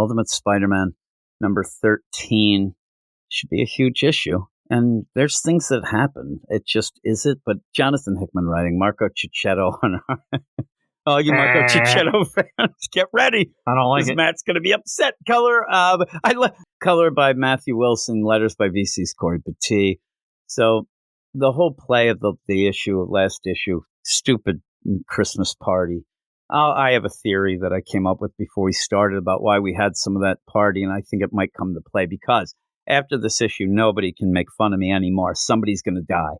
Ultimate Spider-Man number 13 should be a huge issue. And there's things that happen. It just is it. But Jonathan Hickman writing, Marco Checchetto on all you Marco Checchetto fans, get ready. I don't like it. Matt's going to be upset. Color by Matthew Wilson, letters by VC's Corey Petit. So the whole play of the issue, last issue, stupid Christmas party. I have a theory that I came up with before we started about why we had some of that party, and I think it might come to play because after this issue, nobody can make fun of me anymore. Somebody's going to die.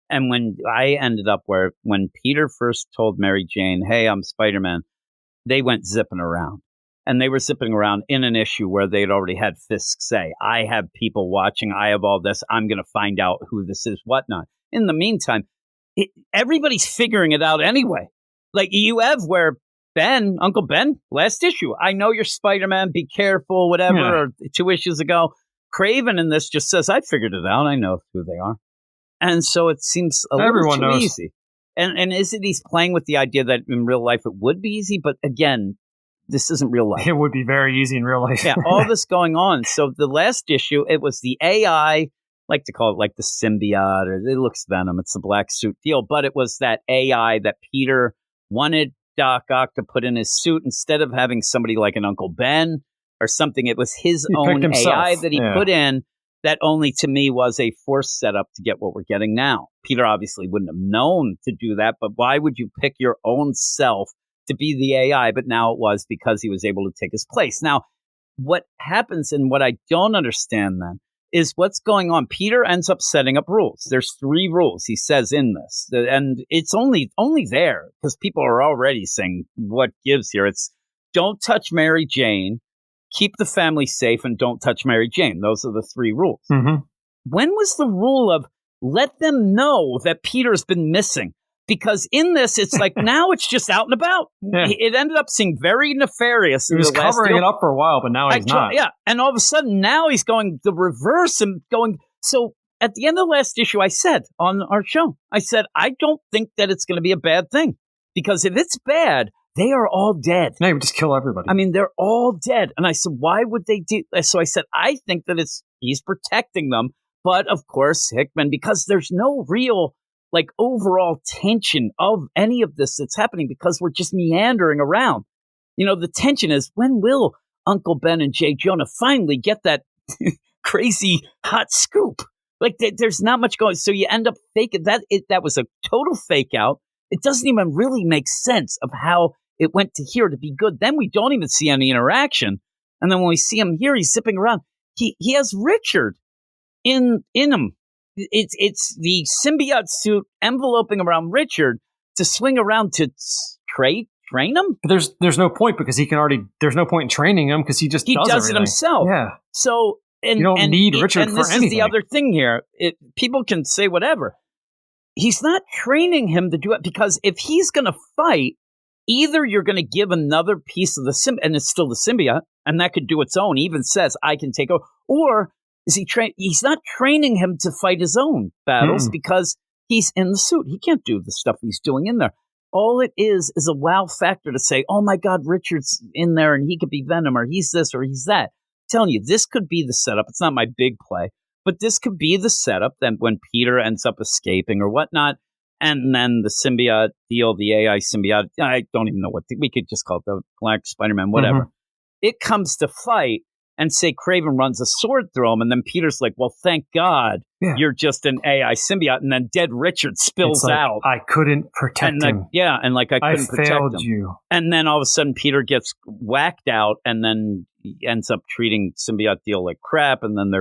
And when I ended up when Peter first told Mary Jane, hey, I'm Spider-Man, they went zipping around. And they were zipping around in an issue where they'd already had Fisk say, I have people watching. I have all this. I'm going to find out who this is, whatnot. In the meantime, everybody's figuring it out anyway. Like you have where Uncle Ben, last issue, I know you're Spider-Man, be careful, whatever, or 2 issues ago. Kraven in this just says, I figured it out. I know who they are. And so it seems a little too easy. And is it he's playing with the idea that in real life it would be easy? But again, this isn't real life. It would be very easy in real life. Yeah, all this going on. So the last issue, it was the AI, like to call it like the symbiote, or it looks Venom. It's the black suit deal. But it was that AI that Peter wanted Doc Ock to put in his suit instead of having somebody like an Uncle Ben or something. It was his own AI that he put in that only to me was a forced setup to get what we're getting now. Peter obviously wouldn't have known to do that, but why would you pick your own self to be the AI? But now it was because he was able to take his place. Now, what happens and what I don't understand then is what's going on. Peter ends up setting up rules. There's 3 rules he says in this, and it's only there because people are already saying what gives here. It's don't touch Mary Jane, keep the family safe, and don't touch Mary Jane. Those are the 3 rules. Mm-hmm. When was the rule of let them know that Peter's been missing? Because in this, it's like now it's just out and about. Yeah. It ended up seeming very nefarious. He was covering it up for a while, but now he's not. Yeah, and all of a sudden now he's going the reverse and going. So at the end of the last issue, I said on our show, I don't think that it's going to be a bad thing. Because if it's bad, they are all dead. No, you would just kill everybody. I mean, they're all dead. And I said, why would they do that? So I said, I think that he's protecting them. But of course, Hickman, because there's no real overall tension of any of this that's happening because we're just meandering around. You know, the tension is when will Uncle Ben and J. Jonah finally get that crazy hot scoop? There's not much going. So you end up faking that. That was a total fake out. It doesn't even really make sense of how it went to here to be good. Then we don't even see any interaction. And then when we see him here, he's zipping around. He has Richard in him. It's the symbiote suit enveloping around Richard to swing around to train him. But there's no point because there's no point in training him because he does it himself. Yeah. So you don't need Richard for anything. And this is the other thing here. People can say whatever. He's not training him to do it because if he's going to fight, either you're going to give another piece of the and it's still the symbiote, and that could do its own. He even says, I can take over. Or is he he's not training him to fight his own battles because he's in the suit. He can't do the stuff he's doing in there. All it is a wow factor to say, oh my God, Richard's in there and he could be Venom or he's this or he's that. I'm telling you, this could be the setup. It's not my big play, but this could be the setup that when Peter ends up escaping or whatnot, and then the symbiote deal, the AI symbiote, I don't even know we could just call it the Black Spider-Man, whatever. Mm-hmm. It comes to fight. And say Kraven runs a sword through him, and then Peter's like, well, thank God you're just an AI symbiote. And then dead Richard spills out. I couldn't protect him. Yeah, and I couldn't protect him. You. And then all of a sudden Peter gets whacked out, and then he ends up treating symbiote deal like crap, and then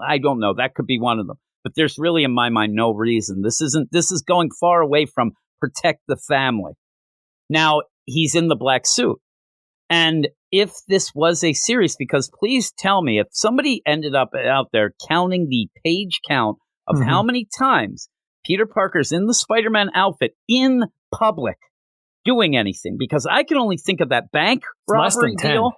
I don't know. That could be one of them. But there's really, in my mind, no reason. This is going far away from protect the family. Now, he's in the black suit. And if this was a series, because please tell me, if somebody ended up out there counting the page count of how many times Peter Parker's in the Spider-Man outfit in public doing anything, because I can only think of that bank robbery deal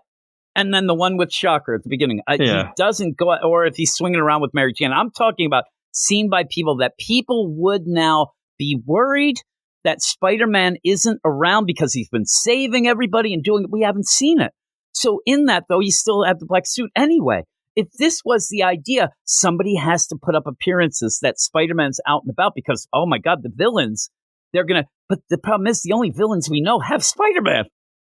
and then the one with Shocker at the beginning. He doesn't go, or if he's swinging around with Mary Jane. I'm talking about seen by people that people would now be worried that Spider-Man isn't around because he's been saving everybody and doing it. We haven't seen it. So in that, though, he's still at the black suit anyway. If this was the idea, somebody has to put up appearances that Spider-Man's out and about because, oh my God, the villains, they're going to, but the problem is the only villains we know have Spider-Man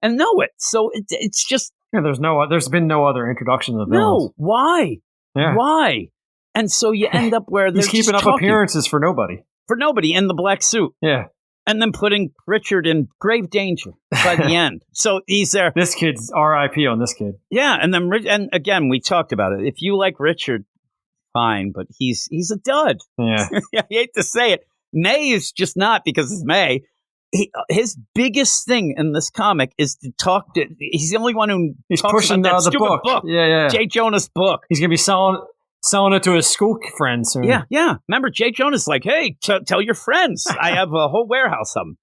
and know it. So it's just. Yeah, there's been no other introduction of villains. No, why? Yeah. Why? And so you end up where they're he's keeping up appearances for nobody. For nobody in the black suit. Yeah. And then putting Richard in grave danger by the end. So he's there. This kid's R.I.P. on this kid. Yeah, and again, we talked about it. If you like Richard, fine, but he's a dud. Yeah. I hate to say it. May is just not because it's May. His biggest thing in this comic is to talk to. He's the only one who he's talks pushing about that the stupid book. Yeah. J. Jonah's book. He's gonna be selling it to his school friends soon. Yeah. Remember, J. Jonah's like, hey, tell your friends. I have a whole warehouse of them.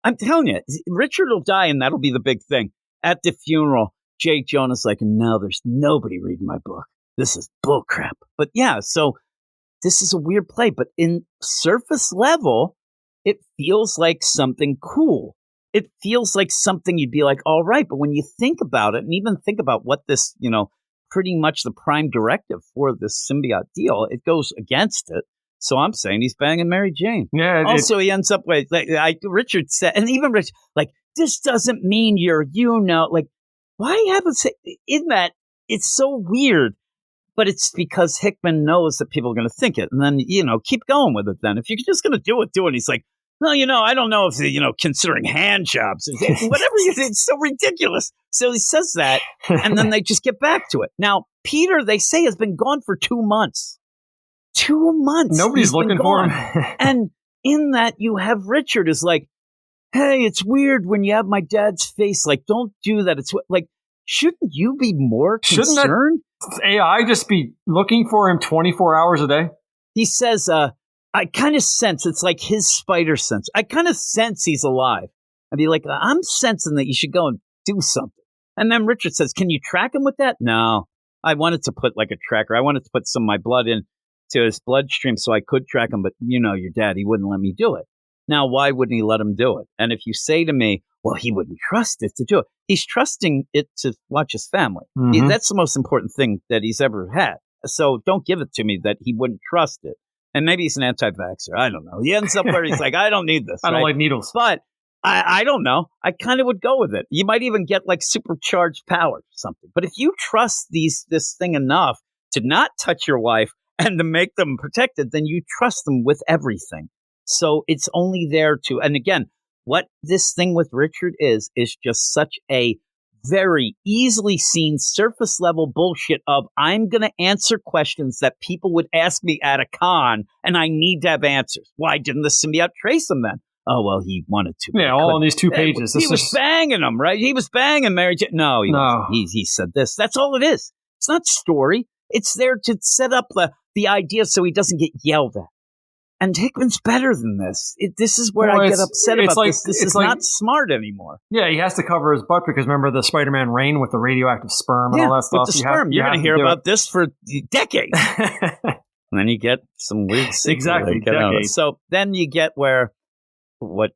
I'm telling you, Richard will die, and that'll be the big thing. At the funeral, J. Jonah's like, no, there's nobody reading my book. This is bullcrap. But yeah, so this is a weird play. But in surface level, it feels like something cool. It feels like something you'd be like, all right. But when you think about it, and even think about what this, pretty much the prime directive for this symbiote deal, it goes against it. So I'm saying he's banging Mary Jane. Yeah. Also, he ends up with, Richard said, and even Rich, this doesn't mean you're, why haven't say in that? It's so weird, but it's because Hickman knows that people are going to think it. And then, keep going with it then. If you're just going to do it. And he's like, well, I don't know if, considering hand jobs, whatever, it's so ridiculous. So he says that, and then they just get back to it. Now, Peter, they say, has been gone for 2 months. 2 months. Nobody's looking for him. And in that, you have Richard is like, hey, it's weird when you have my dad's face. Like, don't do that. It's like, shouldn't you be more concerned? Shouldn't that AI just be looking for him 24 hours a day? He says, I kind of sense, it's like his spider sense. I kind of sense he's alive. I'd be like, I'm sensing that you should go and do something. And then Richard says, can you track him with that? No, I wanted to put like a tracker. I wanted to put some of my blood in to his bloodstream so I could track him. But your dad, he wouldn't let me do it. Now, why wouldn't he let him do it? And if you say to me, well, he wouldn't trust it to do it. He's trusting it to watch his family. Mm-hmm. That's the most important thing that he's ever had. So don't give it to me that he wouldn't trust it. And maybe he's an anti-vaxxer. I don't know. He ends up where he's like, I don't need this. I don't like needles. But I don't know. I kind of would go with it. You might even get like supercharged power or something. But if you trust this thing enough to not touch your wife and to make them protected, then you trust them with everything. So it's only there to, and again, what this thing with Richard is just such a very easily seen surface level bullshit of I'm going to answer questions that people would ask me at a con and I need to have answers. Why didn't the symbiote trace them then? Oh, well, he wanted to. Yeah, all on these 2 pages. He was banging them, right? He was banging Mary Jane. No, he said this. That's all it is. It's not story. It's there to set up the idea so he doesn't get yelled at. And Hickman's better than this. This is where I get upset about this. This is not smart anymore. Yeah, he has to cover his butt because remember the Spider-Man rain with the radioactive sperm and all that stuff? With the sperm. You're going to hear about this for decades. And then you get some weird exactly. So then you get where what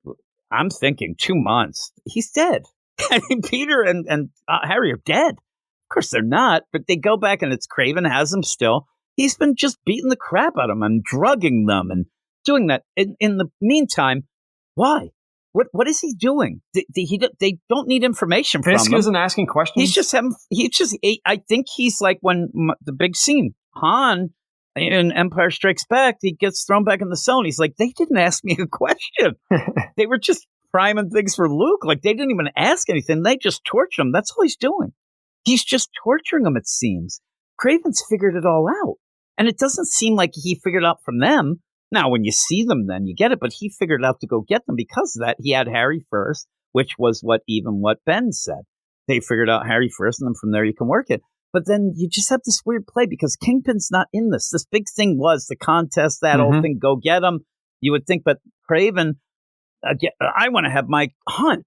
I'm thinking 2 months. He's dead. I mean, Peter and Harry are dead. Of course they're not, but they go back and it's Kraven has them still. He's been just beating the crap out of them and drugging them and doing that. In the meantime, why? What is he doing? They don't need information from him. Fisk isn't asking questions. He's just having. I think he's like when the big scene Han in Empire Strikes Back. He gets thrown back in the cell. And he's like, they didn't ask me a question. They were just priming things for Luke. Like they didn't even ask anything. They just tortured him. That's all he's doing. He's just torturing them. It seems. Kraven's figured it all out. And it doesn't seem like he figured out from them. Now, when you see them, then you get it. But he figured out to go get them because of that. He had Harry first, which was what Ben said. They figured out Harry first, and then from there you can work it. But then you just have this weird play because Kingpin's not in this. This big thing was the contest, that whole thing, go get him. You would think, but Kraven, I want to have my hunt.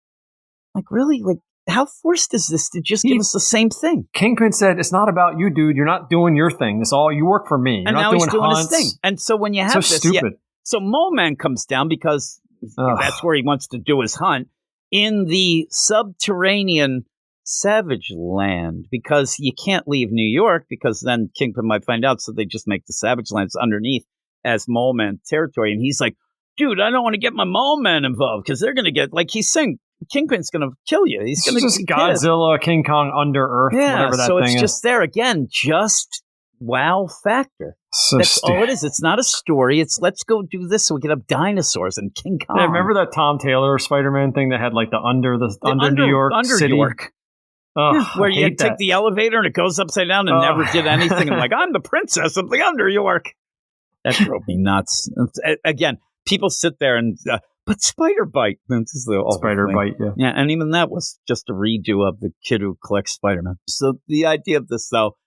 Like, really? Like, how forced is this to just give us the same thing? Kingpin said, it's not about you, dude. You're not doing your thing. It's all, you work for me. You're and not now doing he's doing hunts. his thing. And so when you have this, stupid. So Mole Man comes down because that's where he wants to do his hunt in the subterranean Savage Land, because you can't leave New York because then Kingpin might find out. So they just make the Savage Lands underneath as Mole Man territory. And he's like, dude, I don't want to get my Mole Man involved because they're going to get, like he's saying, Kingpin's going to kill you. He's going to just Godzilla, King Kong, Under Earth, whatever that so thing is. it's just there again, just wow factor. So That's all it is. It's not a story. It's let's go do this so we can have dinosaurs and King Kong. Yeah, remember that Tom Taylor Spider-Man thing that had like the under New York City? York. Where you take the elevator and it goes upside down and never did anything. And like, I'm the princess of the Under York. That drove me nuts. Again, people sit there and but Spider Bite. This is the Spider Bite, yeah, and even that was just a redo of the kid who collects Spider-Man. So the idea of this, though,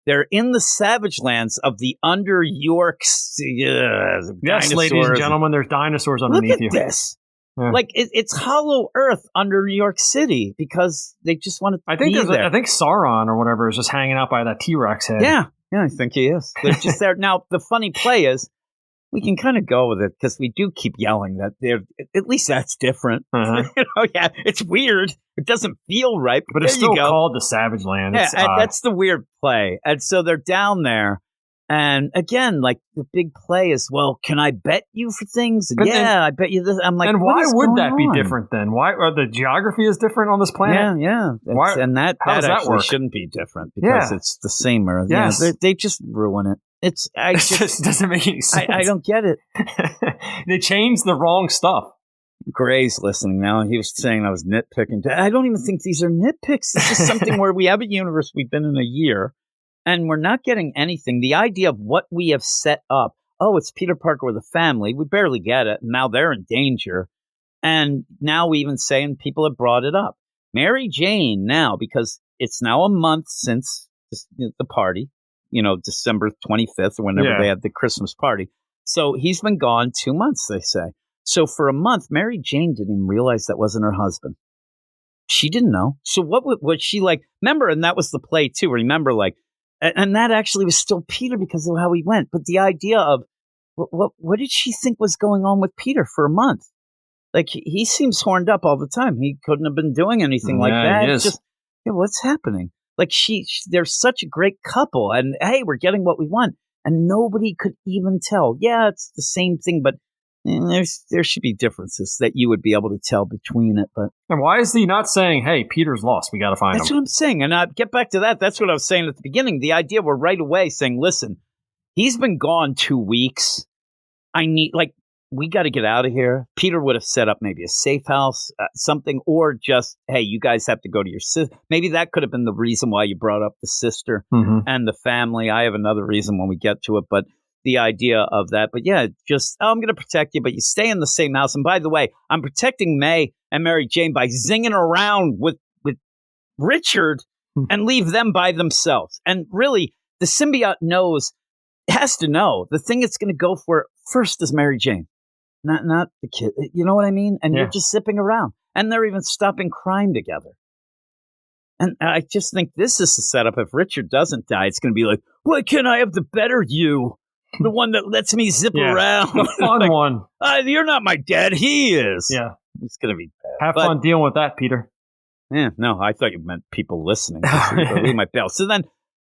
they're in the Savage Lands of the Under York. Yes, ladies and gentlemen, there's dinosaurs underneath you. Look at this. Yeah. Like it's Hollow Earth under New York City because they just want to. I think Sauron or whatever is just hanging out by that T-Rex head. Yeah, I think he is. They're just there now. The funny play is. We can kind of go with it because we do keep yelling that they're at least that's different. Yeah, it's weird. It doesn't feel right, but it's still called the Savage Land. Yeah, that's the weird play. And so they're down there, and again, like the big play is, well, can I bet you for things? And I bet you this. I'm like, and why would that be different then? Why the geography is different on this planet? Yeah. Why, and that actually work? Shouldn't be different because it's the same Earth. Yes, they just ruin it. It just doesn't make any sense. I don't get it. They changed the wrong stuff. Gray's listening now. He was saying I was nitpicking. I don't even think these are nitpicks. This is something where we have a universe we've been in a year, and we're not getting anything. The idea of what we have set up. Oh, it's Peter Parker with a family. We barely get it. Now they're in danger. And now we even saying people have brought it up. Mary Jane now, because it's now a month since the party. December 25th or whenever they had the Christmas party. So he's been gone 2 months, they say. So for a month, Mary Jane didn't even realize that wasn't her husband. She didn't know. So what was she like? Remember, and that was the play too. Remember, like, and that actually was still Peter because of how he went. But the idea of what did she think was going on with Peter for a month? Like he seems horned up all the time. He couldn't have been doing anything like that. He is. It's just, what's happening? Like they're such a great couple, and hey, we're getting what we want, and nobody could even tell. Yeah, it's the same thing, but there should be differences that you would be able to tell between it. But and why is he not saying, "Hey, Peter's lost. We got to find him"? That's what I'm saying, and I get back to that. That's what I was saying at the beginning. The idea we're right away saying, "Listen, he's been gone 2 weeks. We got to get out of here." Peter would have set up maybe a safe house, something, or just, hey, you guys have to go to your sister. Maybe that could have been the reason why you brought up the sister and the family. I have another reason when we get to it, but the idea of that. But yeah, just, I'm going to protect you, but you stay in the same house. And by the way, I'm protecting May and Mary Jane by zinging around with Richard and leave them by themselves. And really, the symbiote has to know the thing it's going to go for first is Mary Jane. Not the kid. You know what I mean? And you're just zipping around. And they're even stopping crime together. And I just think this is the setup. If Richard doesn't die, it's going to be like, why can't I have the better you? The one that lets me zip around. The fun one. You're not my dad. He is. Yeah. It's going to be bad. Have fun dealing with that, Peter. Yeah, no, I thought you meant people listening. Leave my bell. So then,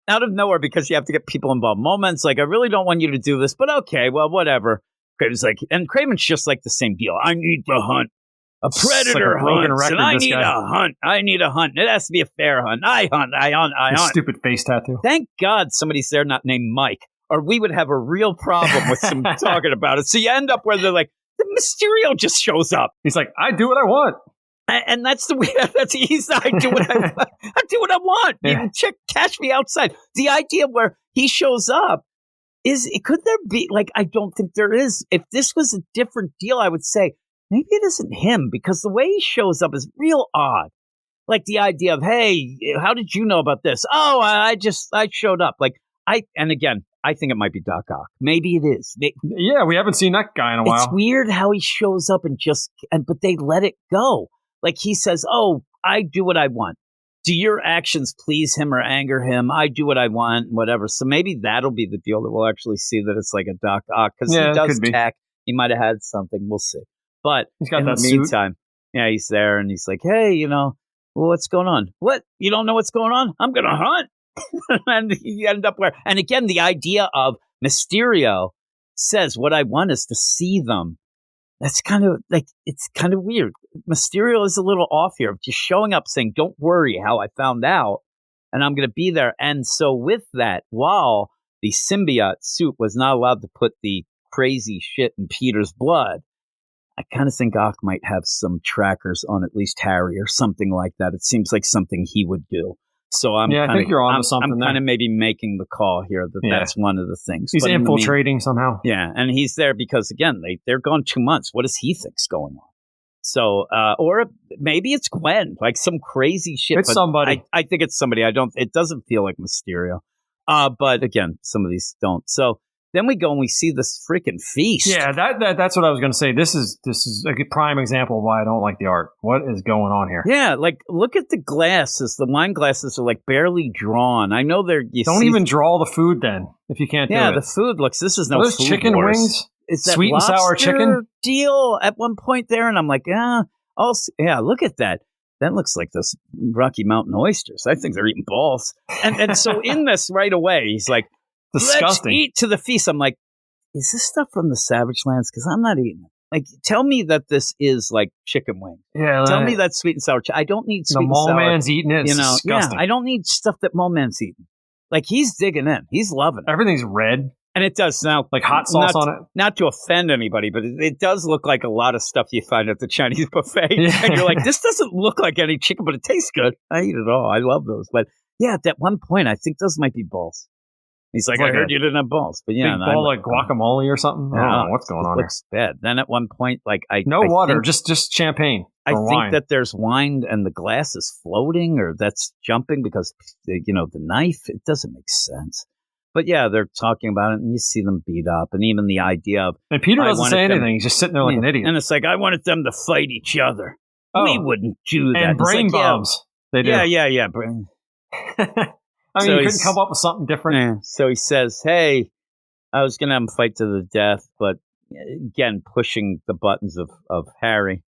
out of nowhere, because you have to get people involved, moments like, I really don't want you to do this, but okay, well, whatever. Kraven's like, and Kraven's just like the same deal. I need to hunt. A predator hunts, and I need a hunt. I need a hunt. It has to be a fair hunt. I hunt. Stupid face tattoo. Thank God somebody's there not named Mike, or we would have a real problem with some talking about it. So you end up where they're like, the Mysterio just shows up. He's like, I do what I want. And that's the way. I do what I want. Yeah. Catch me outside. The idea where he shows up. Could there be, like, I don't think there is. If this was a different deal, I would say, maybe it isn't him, because the way he shows up is real odd. Like the idea of, hey, how did you know about this? Oh, I showed up. And again, I think it might be Doc Ock. Maybe it is. Yeah, we haven't seen that guy in a while. It's weird how he shows up but they let it go. Like he says, oh, I do what I want. Do your actions please him or anger him? I do what I want, whatever. So maybe that'll be the deal that we'll actually see that it's like a Doc Ock. Because he does tack. He might have had something. We'll see. But he's got in that the meantime, he's there and he's like, hey, well, what's going on? What? You don't know what's going on? I'm going to hunt. And you end up where, and again, the idea of Mysterio says, what I want is to see them. That's kind of like, it's kind of weird. Mysterio is a little off here, just showing up saying, don't worry how I found out, and I'm going to be there. And so with that, while the symbiote suit was not allowed to put the crazy shit in Peter's blood, I kind of think Ock might have some trackers on at least Harry or something like that. It seems like something he would do. So I think you're on to something. I'm kind of maybe making the call here that that's one of the things. He's infiltrating somehow. Yeah, and he's there because, again, they're gone 2 months. What does he think's going on? So, or maybe it's Gwen, like some crazy shit. It's somebody. I think it's somebody. It doesn't feel like Mysterio. But again, some of these don't. So then we go and we see this freaking feast. Yeah, that's what I was going to say. This is a prime example of why I don't like the art. What is going on here? Yeah, like look at the glasses. The wine glasses are like barely drawn. I know they're. Don't even draw the food then if you can't do it. Yeah, the food looks. This is no those food chicken wars. wings. Is that sweet and sour chicken deal at one point there? And I'm like, look at that. That looks like those Rocky Mountain oysters. I think they're eating balls. And so in this right away, he's like, disgusting. Let's eat to the feast. I'm like, is this stuff from the Savage Lands? Because I'm not eating it. Like, tell me that this is like chicken wing. Yeah, tell me that's sweet and sour. I don't need sweet and sour. The Mole Man's eating it. It's disgusting. Yeah, I don't need stuff that Mole Man's eating. Like, he's digging in. He's loving it. Everything's red. And it does now, like hot sauce on it. Not to offend anybody, but it does look like a lot of stuff you find at the Chinese buffet. Yeah. And you're like, this doesn't look like any chicken, but it tastes good. I eat it all. I love those. But yeah, at that one point, I think those might be balls. He's like, I heard you didn't have balls, but yeah, big ball like guacamole or something. I don't know what's going on. It looks bad. Then at one point, like no water, just champagne. I wine. think that there's wine and the glass is floating, or that's jumping because the knife. It doesn't make sense. But yeah, they're talking about it, and you see them beat up, and even the idea of... And Peter doesn't say anything. He's just sitting there like an idiot. And it's like, I wanted them to fight each other. Oh. We wouldn't do that. And brain bombs. They do. Yeah. I mean, you couldn't come up with something different. Yeah. So he says, hey, I was going to have them fight to the death, but again, pushing the buttons of Harry.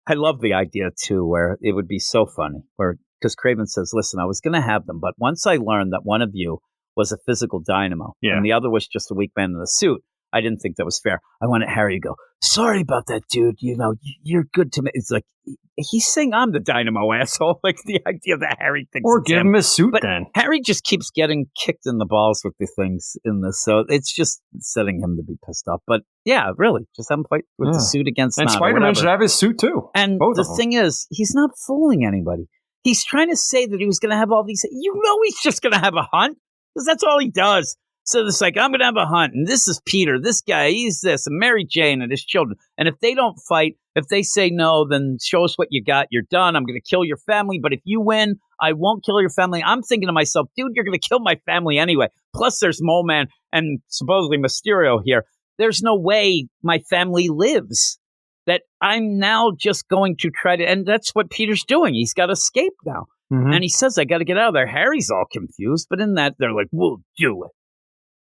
I love the idea, too, where it would be so funny, because Kraven says, listen, I was going to have them, but once I learned that one of you was a physical dynamo, and the other was just a weak man in a suit, I didn't think that was fair. I wanted Harry to go, sorry about that, dude. You're good to me. It's like, he's saying I'm the dynamo asshole. Like the idea that Harry thinks or give him his suit but then. Harry just keeps getting kicked in the balls with the things in this. So it's just setting him to be pissed off. But yeah, really, just have him fight with the suit against And Spider-Man should have his suit too. And the thing is, he's not fooling anybody. He's trying to say that he was going to have all these. He's just going to have a hunt. Because that's all he does. So it's like, I'm going to have a hunt, and this is Peter, this guy, he's this, and Mary Jane and his children. And if they don't fight, if they say no, then show us what you got. You're done. I'm going to kill your family. But if you win, I won't kill your family. I'm thinking to myself, dude, you're going to kill my family anyway. Plus, there's Mole Man and supposedly Mysterio here. There's no way my family lives. That I'm now just going to try to, and that's what Peter's doing. He's got to escape now. Mm-hmm. And he says, I got to get out of there. Harry's all confused, but in that, they're like, we'll do it.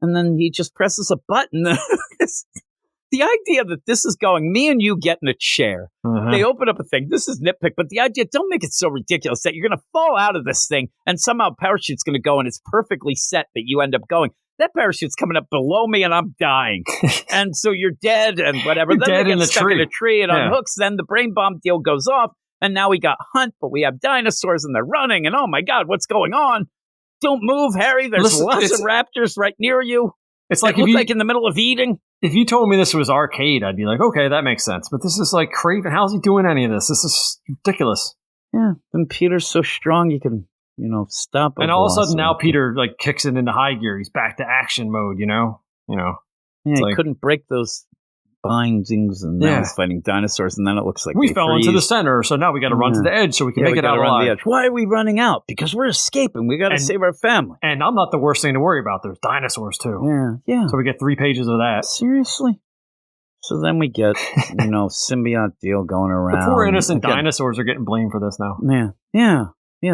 And then he just presses a button. The idea that this is going, me and you get in a chair. Mm-hmm. They open up a thing. This is nitpick, but the idea, don't make it so ridiculous that you're going to fall out of this thing and somehow a parachute's going to go and it's perfectly set that you end up going. That parachute's coming up below me and I'm dying. And so you're dead and whatever. Then dead they get stuck in a tree. It unhooks. Then the brain bomb deal goes off. And now we got Hunt, but we have dinosaurs and they're running. And oh my God, what's going on? Don't move, Harry. There's lots of raptors right near you. It's like, like in the middle of eating. If you told me this was arcade, I'd be like, okay, that makes sense. But this is like Kraven. How's he doing any of this? This is ridiculous. Yeah. And Peter's so strong, you can, stop. And all of a sudden now Peter like kicks it into high gear. He's back to action mode, Yeah, he couldn't break those bindings, and now he's fighting dinosaurs, and then it looks like we fell into the center, so now we got to run to the edge so we can make it out alive. Why are we running out? Because we're escaping. We got to save our family. And I'm not the worst thing to worry about. There's dinosaurs too. Yeah. So we get 3 pages of that. Seriously. So then we get, symbiote deal going around. The poor innocent dinosaurs are getting blamed for this now. Yeah.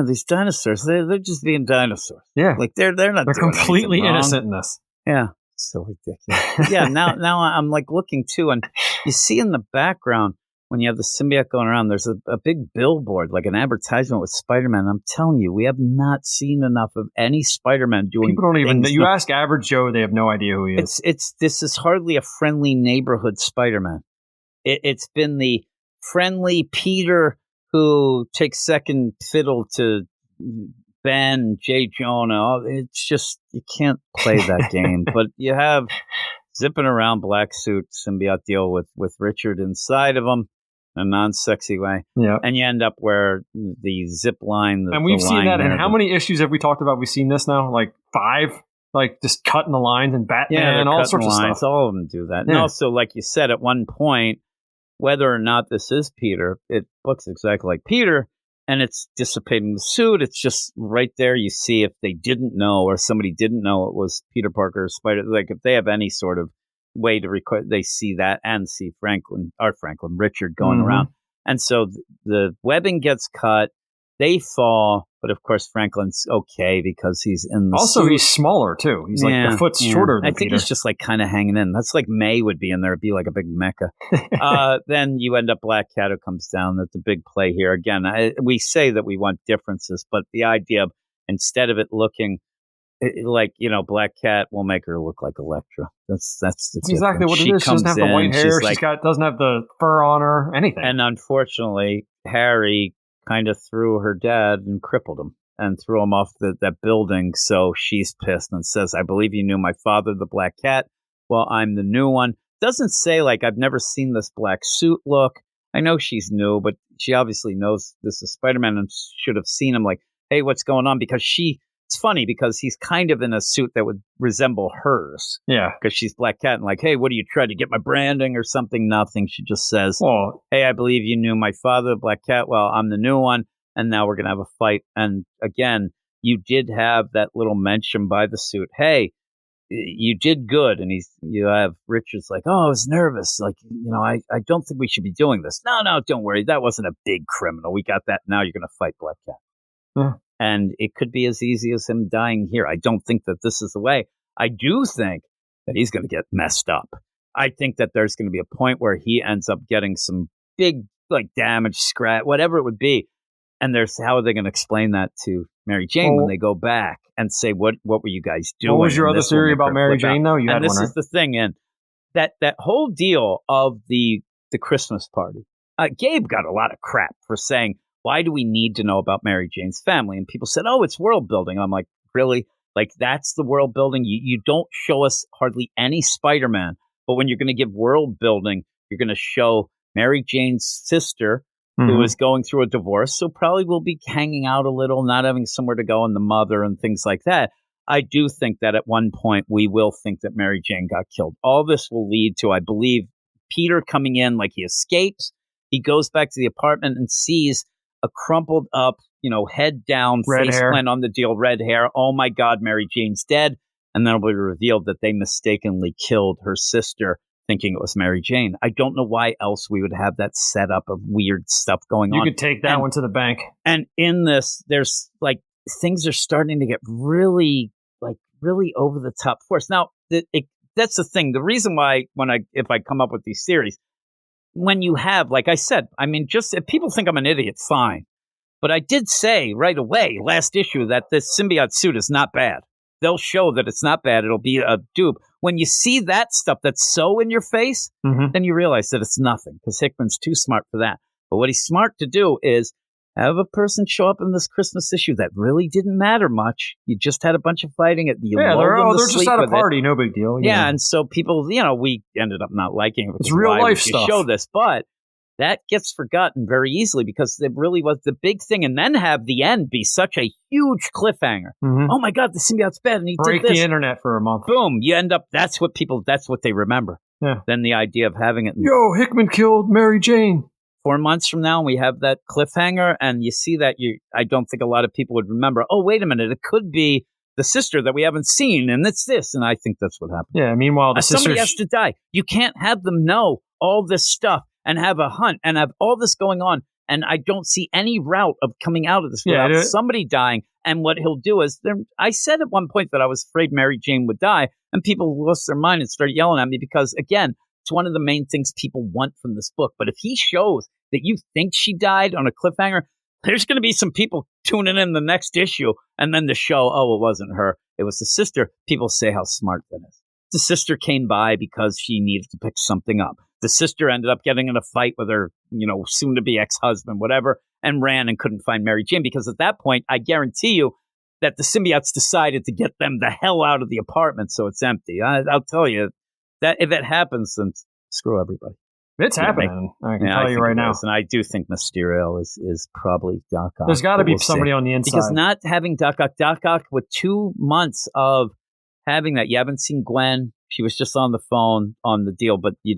These dinosaurs, they're just being dinosaurs. Yeah, like they're not. They're completely innocent in this. Yeah. So ridiculous. Yeah, now I'm like looking too, and you see in the background when you have the symbiote going around, there's a big billboard, like an advertisement with Spider-Man. I'm telling you, we have not seen enough of any Spider-Man doing. People don't even. You ask average Joe, they have no idea who he is. This is hardly a friendly neighborhood Spider-Man. It's been the friendly Peter who takes second fiddle to Ben, J. Jonah. It's just, you can't play that game. But you have zipping around black suit symbiote deal with Richard inside of him in a non-sexy way. Yeah. And you end up where the zip line. And we've seen that. And how many issues have we talked about? We've seen this now? Like 5? Like just cutting the lines and Batman and all sorts of stuff. All of them do that. Yeah. And also, like you said, at one point, whether or not this is Peter, it looks exactly like Peter. And it's dissipating the suit. It's just right there. You see if they didn't know or somebody didn't know it was Peter Parker or Spider. Like if they have any sort of way to record, they see that and see Richard going around. And so the webbing gets cut. They fall. But of course, Franklin's okay because he's in the also, suit. He's smaller too. He's like a foot shorter than Peter. I think he's just like kind of hanging in. That's like May would be in there. It'd be like a big mecha. Then you end up Black Cat who comes down. That's a big play here. Again, we say that we want differences, but the idea of instead of it looking like, Black Cat will make her look like Elektra. That's exactly what it is. She doesn't have the white hair. She doesn't have the fur on her. Anything. And unfortunately, Harry kind of threw her dad and crippled him and threw him off that building. So she's pissed and says, I believe you knew my father, the Black Cat. Well, I'm the new one. Doesn't say like I've never seen this black suit look. I know she's new, but she obviously knows this is Spider-Man and should have seen him like, hey, what's going on? Because it's funny because he's kind of in a suit that would resemble hers. Yeah. Because she's Black Cat and like, hey, what do you try to get my branding or something? Nothing. She just says, hey, I believe you knew my father, Black Cat. Well, I'm the new one. And now we're going to have a fight. And again, you did have that little mention by the suit. Hey, you did good. And you have Richard's like, oh, I was nervous. Like, I don't think we should be doing this. No, don't worry. That wasn't a big criminal. We got that. Now you're going to fight Black Cat. Yeah. And it could be as easy as him dying here. I don't think that this is the way. I do think that he's going to get messed up. I think that there's going to be a point where he ends up getting some big, like, damage, scratch, whatever it would be. And how are they going to explain that to Mary Jane when they go back and say, what were you guys doing? What was your other theory about Mary Jane, though? You had this one, is the thing, and that whole deal of the Christmas party. Gabe got a lot of crap for saying, why do we need to know about Mary Jane's family? And people said, oh, it's world building. I'm like, really? Like, that's the world building? You don't show us hardly any Spider-Man. But when you're going to give world building, you're going to show Mary Jane's sister, who is going through a divorce. So probably will be hanging out a little, not having somewhere to go, and the mother and things like that. I do think that at one point we will think that Mary Jane got killed. All this will lead to, I believe, Peter coming in, like he escapes. He goes back to the apartment and sees a crumpled up, head down, face plant on the deal, red hair. Oh my God, Mary Jane's dead. And then it'll be revealed that they mistakenly killed her sister, thinking it was Mary Jane. I don't know why else we would have that setup of weird stuff going on. You could take that one to the bank. And in this, there's like things are starting to get really over the top for us. Now, that's the thing. The reason why if I come up with these theories, when you have, like I said, I mean, just if people think I'm an idiot, fine. But I did say right away, last issue, that this symbiote suit is not bad. They'll show that it's not bad. It'll be a dupe. When you see that stuff that's so in your face, then you realize that it's nothing because Hickman's too smart for that. But what he's smart to do is have a person show up in this Christmas issue that really didn't matter much. You just had a bunch of fighting at the they're just at a party, no big deal. Yeah, and so people, we ended up not liking it. It's real life stuff. Show this, but that gets forgotten very easily because it really was the big thing, and then have the end be such a huge cliffhanger. Oh my God, the symbiote's bad, and he break did this. The internet for a month. Boom, you end up. That's what they remember. Yeah. Then the idea of having it. Hickman killed Mary Jane. 4 months from now, and we have that cliffhanger, and you see that I don't think a lot of people would remember. Oh, wait a minute, it could be the sister that we haven't seen, and it's this, and I think that's what happened. Yeah. Meanwhile, somebody has to die. You can't have them know all this stuff and have a hunt and have all this going on, and I don't see any route of coming out of this without somebody dying. And what he'll do is, I said at one point that I was afraid Mary Jane would die, and people lost their mind and started yelling at me because, again, It's one of the main things people want from this book. But if he shows that you think she died on a cliffhanger, there's going to be some people tuning in the next issue, and then the show, oh, it wasn't her, it was the sister. People say how smart that is. The sister came by because she needed to pick something up. The sister ended up getting in a fight with her, soon-to-be ex-husband, whatever, and ran and couldn't find Mary Jane, because at that point, I guarantee you that the symbiotes decided to get them the hell out of the apartment so it's empty. I'll tell you, that if it happens, then screw everybody. It's happening. I can tell you right now. And I do think Mysterio is probably Doc Ock. There's got to be somebody on the inside. Because not having Doc Ock with 2 months of having that, you haven't seen Gwen. She was just on the phone on the deal, but you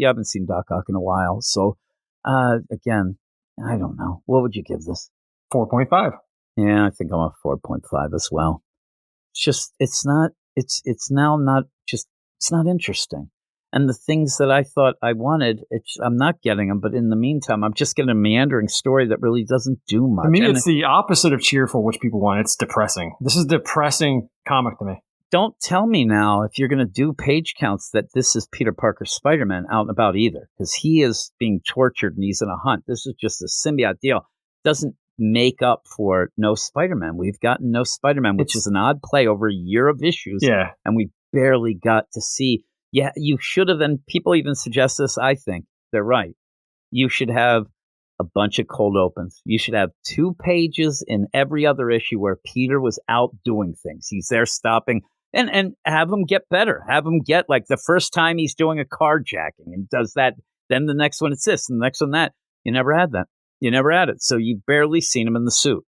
haven't seen Doc Ock in a while. So, again, I don't know. What would you give this? 4.5. Yeah, I think I'm a 4.5 as well. It's not interesting. And the things that I thought I wanted, I'm not getting them. But in the meantime, I'm just getting a meandering story that really doesn't do much. I mean, it's the opposite of cheerful, which people want. It's depressing. This is a depressing comic to me. Don't tell me now, if you're going to do page counts, that this is Peter Parker's Spider-Man out and about either. Because he is being tortured and he's in a hunt. This is just a symbiote deal. Doesn't make up for no Spider-Man. We've gotten no Spider-Man, which is an odd play over a year of issues. Yeah. And we barely got to see. Yeah, you should have, and people even suggest this, I think. They're right. You should have a bunch of cold opens. You should have 2 pages in every other issue where Peter was out doing things. He's there stopping, and have him get better. Have him get, like, the first time he's doing a carjacking and does that. Then the next one it's this, and the next one that. You never had that. You never had it. So you've barely seen him in the suit.